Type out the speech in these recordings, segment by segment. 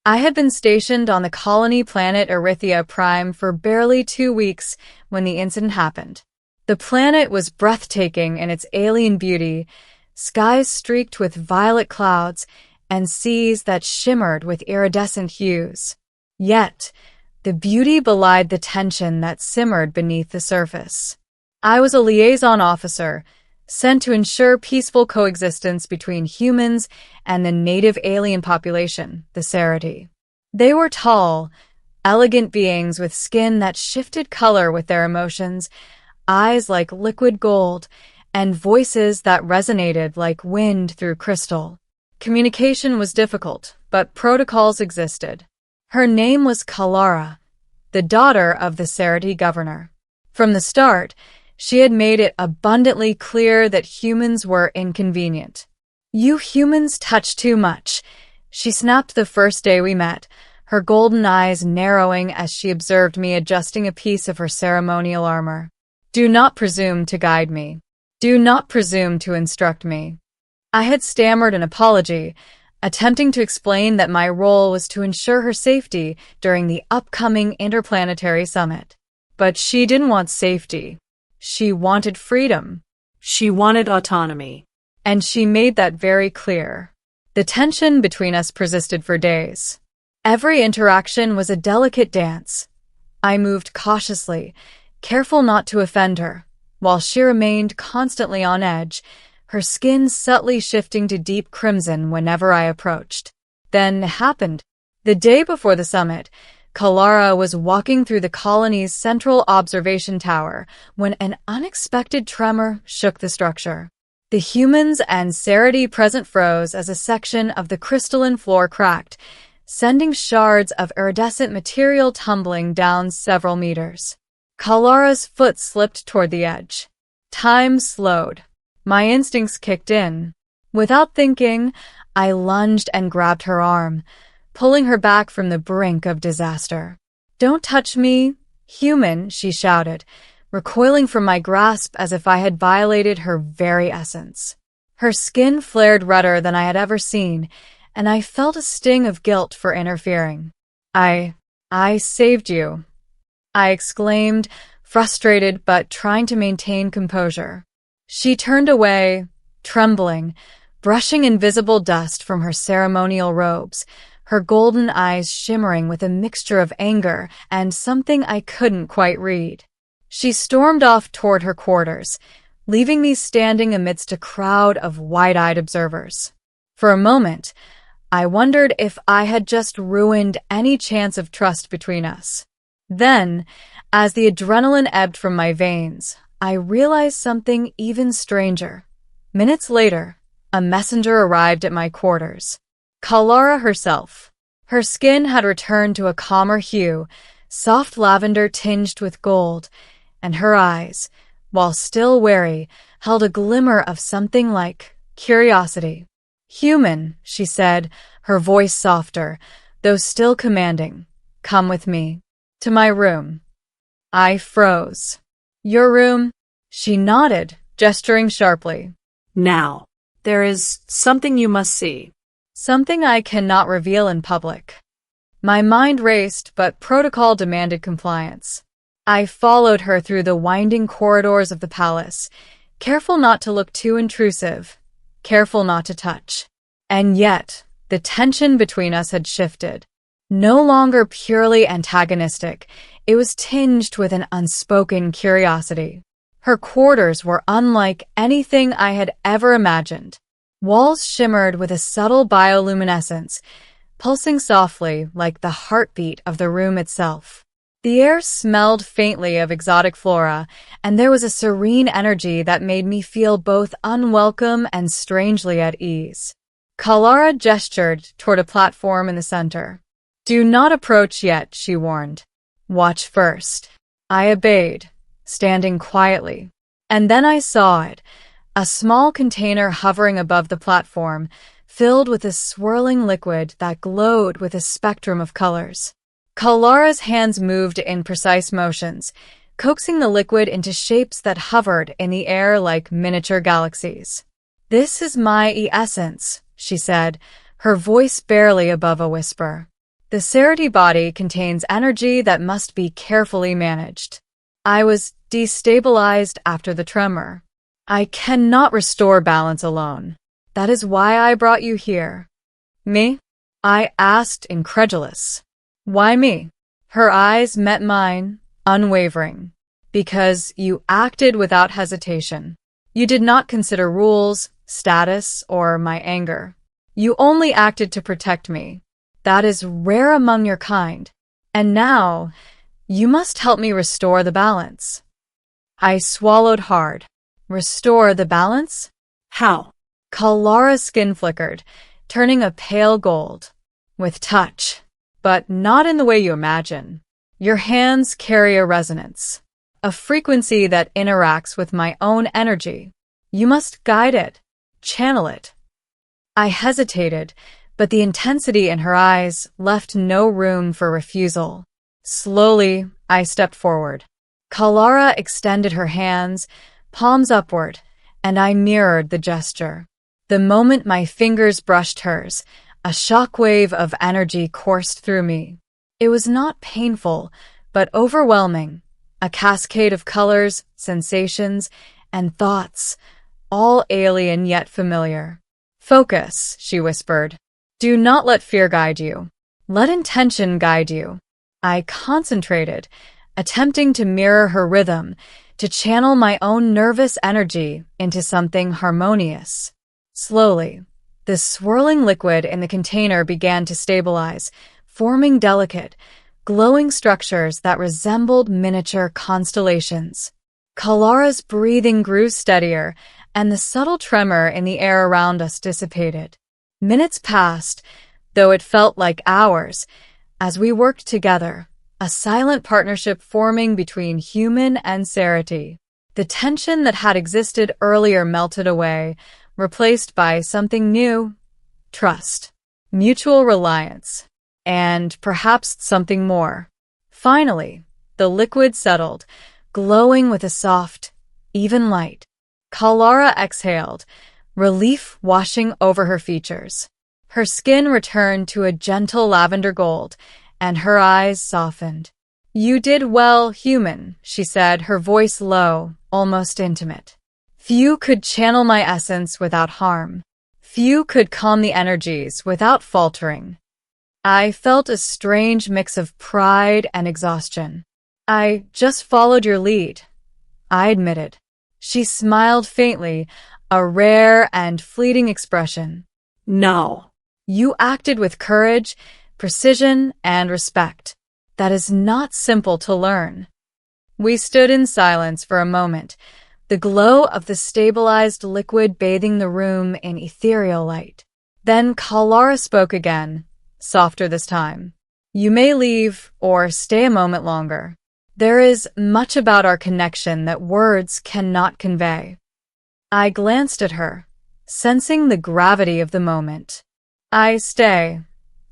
I had been stationed on the colony planet Erythea Prime for barely 2 weeks when the incident happened. The planet was breathtaking in its alien beauty, skies streaked with violet clouds, and seas that shimmered with iridescent hues. Yet, the beauty belied the tension that simmered beneath the surface. I was a liaison officer, sent to ensure peaceful coexistence between humans and the native alien population, the Cerati. They were tall, elegant beings with skin that shifted color with their emotions, eyes like liquid gold, and voices that resonated like wind through crystal. Communication was difficult, but protocols existed. Her name was Kalara, the daughter of the Cerati governor. From the start, she had made it abundantly clear that humans were inconvenient. "You humans touch too much," she snapped the first day we met, her golden eyes narrowing as she observed me adjusting a piece of her ceremonial armor. "Do not presume to guide me. Do not presume to instruct me." I had stammered an apology, attempting to explain that my role was to ensure her safety during the upcoming interplanetary summit. But she didn't want safety. She wanted freedom. She wanted autonomy. And she made that very clear. The tension between us persisted for days. Every interaction was a delicate dance. I moved cautiously, careful not to offend her, while she remained constantly on edge, her skin subtly shifting to deep crimson whenever I approached. Then it happened. The day before the summit, Kalara was walking through the colony's central observation tower when an unexpected tremor shook the structure. The humans and Cerati present froze as a section of the crystalline floor cracked, sending shards of iridescent material tumbling down several meters. Kalara's foot slipped toward the edge. Time slowed. My instincts kicked in. Without thinking, I lunged and grabbed her arm, pulling her back from the brink of disaster. "Don't touch me, human," she shouted, recoiling from my grasp as if I had violated her very essence. Her skin flared redder than I had ever seen, and I felt a sting of guilt for interfering. I saved you," I exclaimed, frustrated but trying to maintain composure. She turned away, trembling, brushing invisible dust from her ceremonial robes, her golden eyes shimmering with a mixture of anger and something I couldn't quite read. She stormed off toward her quarters, leaving me standing amidst a crowd of wide-eyed observers. For a moment, I wondered if I had just ruined any chance of trust between us. Then, as the adrenaline ebbed from my veins, I realized something even stranger. Minutes later, a messenger arrived at my quarters. Kalara herself. Her skin had returned to a calmer hue, soft lavender tinged with gold, and her eyes, while still wary, held a glimmer of something like curiosity. "Human," she said, her voice softer, though still commanding. "Come with me. To my room." I froze. "Your room?" She nodded, gesturing sharply. "Now, there is something you must see." "Something I cannot reveal in public." My mind raced, but protocol demanded compliance. I followed her through the winding corridors of the palace, careful not to look too intrusive, careful not to touch. And yet, the tension between us had shifted. No longer purely antagonistic, it was tinged with an unspoken curiosity. Her quarters were unlike anything I had ever imagined. Walls shimmered with a subtle bioluminescence, pulsing softly like the heartbeat of the room itself. The air smelled faintly of exotic flora, and there was a serene energy that made me feel both unwelcome and strangely at ease. Kalara gestured toward a platform in the center. "Do not approach yet," she warned. "Watch first." I obeyed, standing quietly. And then I saw it, a small container hovering above the platform, filled with a swirling liquid that glowed with a spectrum of colors. Kalara's hands moved in precise motions, coaxing the liquid into shapes that hovered in the air like miniature galaxies. "This is my essence," she said, her voice barely above a whisper. The Cerity body contains energy that must be carefully managed. I was destabilized after the tremor. I cannot restore balance alone. That is why I brought you here. Me? I asked, incredulous. Why me? Her eyes met mine, unwavering. Because you acted without hesitation. You did not consider rules, status, or my anger. You only acted to protect me. That is rare among your kind. And now, you must help me restore the balance. I swallowed hard. Restore the balance? How? Kalara's skin flickered, turning a pale gold. With touch. But not in the way you imagine. Your hands carry a resonance. A frequency that interacts with my own energy. You must guide it. Channel it. I hesitated, but the intensity in her eyes left no room for refusal. Slowly, I stepped forward. Kalara extended her hands, palms upward, and I mirrored the gesture. The moment my fingers brushed hers, a shockwave of energy coursed through me. It was not painful, but overwhelming, a cascade of colors, sensations, and thoughts, all alien yet familiar. Focus, she whispered. Do not let fear guide you. Let intention guide you. I concentrated, attempting to mirror her rhythm, to channel my own nervous energy into something harmonious. Slowly, the swirling liquid in the container began to stabilize, forming delicate, glowing structures that resembled miniature constellations. Kalara's breathing grew steadier, and the subtle tremor in the air around us dissipated. Minutes passed, though it felt like hours, as we worked together, a silent partnership forming between human and Cerity. The tension that had existed earlier melted away, replaced by something new: trust, mutual reliance, and perhaps something more. Finally, the liquid settled, glowing with a soft, even light. Kalara exhaled, relief washing over her features. Her skin returned to a gentle lavender gold, and her eyes softened. You did well, human, she said, her voice low, almost intimate. Few could channel my essence without harm. Few could calm the energies without faltering. I felt a strange mix of pride and exhaustion. I just followed your lead, I admitted. She smiled faintly, a rare and fleeting expression. No. You acted with courage, precision, and respect. That is not simple to learn. We stood in silence for a moment, the glow of the stabilized liquid bathing the room in ethereal light. Then Kalara spoke again, softer this time. You may leave or stay a moment longer. There is much about our connection that words cannot convey. I glanced at her, sensing the gravity of the moment. I stay,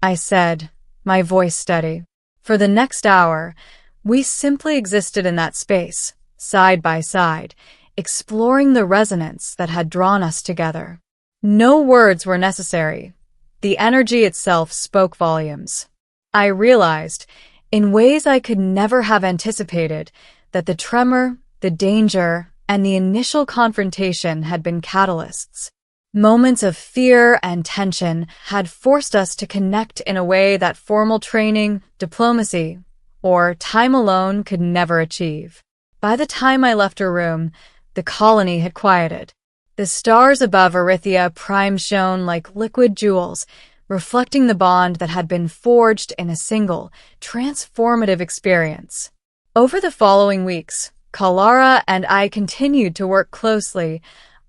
I said, my voice steady. For the next hour, we simply existed in that space, side by side, exploring the resonance that had drawn us together. No words were necessary. The energy itself spoke volumes. I realized, in ways I could never have anticipated, that the tremor, the danger, and the initial confrontation had been catalysts. Moments of fear and tension had forced us to connect in a way that formal training, diplomacy, or time alone could never achieve. By the time I left her room, the colony had quieted. The stars above Erythea Prime shone like liquid jewels, reflecting the bond that had been forged in a single, transformative experience. Over the following weeks, Kalara and I continued to work closely,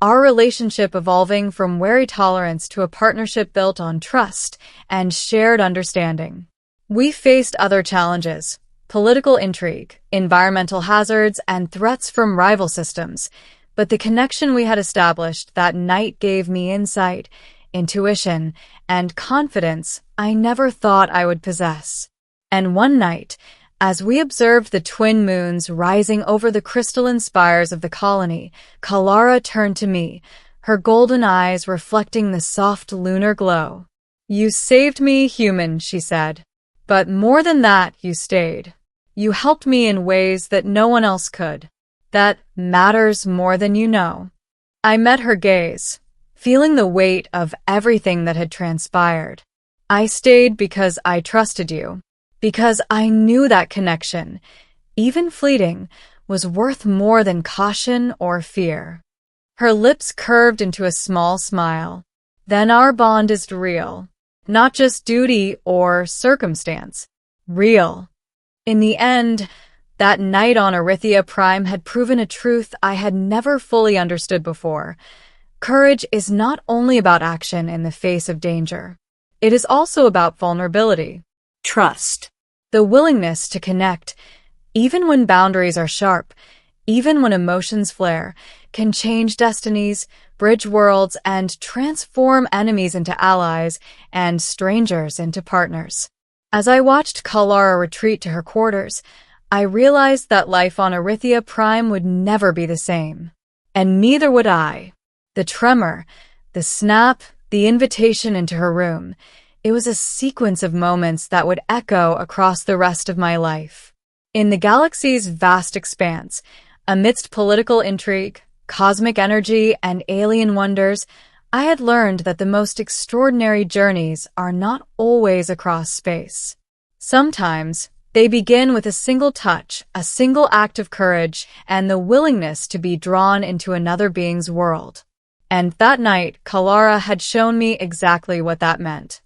our relationship evolving from wary tolerance to a partnership built on trust and shared understanding. We faced other challenges: political intrigue, environmental hazards, and threats from rival systems, but the connection we had established that night gave me insight, intuition, and confidence I never thought I would possess. And one night, as we observed the twin moons rising over the crystalline spires of the colony, Kalara turned to me, her golden eyes reflecting the soft lunar glow. You saved me, human, she said. But more than that, you stayed. You helped me in ways that no one else could. That matters more than you know. I met her gaze, feeling the weight of everything that had transpired. I stayed because I trusted you, because I knew that connection, even fleeting, was worth more than caution or fear. Her lips curved into a small smile. Then our bond is real. Not just duty or circumstance. Real. In the end, that night on Erythea Prime had proven a truth I had never fully understood before. Courage is not only about action in the face of danger. It is also about vulnerability. Trust. The willingness to connect, even when boundaries are sharp, even when emotions flare, can change destinies, bridge worlds, and transform enemies into allies and strangers into partners. As I watched Kalara retreat to her quarters, I realized that life on Erythea Prime would never be the same. And neither would I. The tremor, the snap, the invitation into her room, it was a sequence of moments that would echo across the rest of my life. In the galaxy's vast expanse, amidst political intrigue, cosmic energy, and alien wonders, I had learned that the most extraordinary journeys are not always across space. Sometimes, they begin with a single touch, a single act of courage, and the willingness to be drawn into another being's world. And that night, Kalara had shown me exactly what that meant.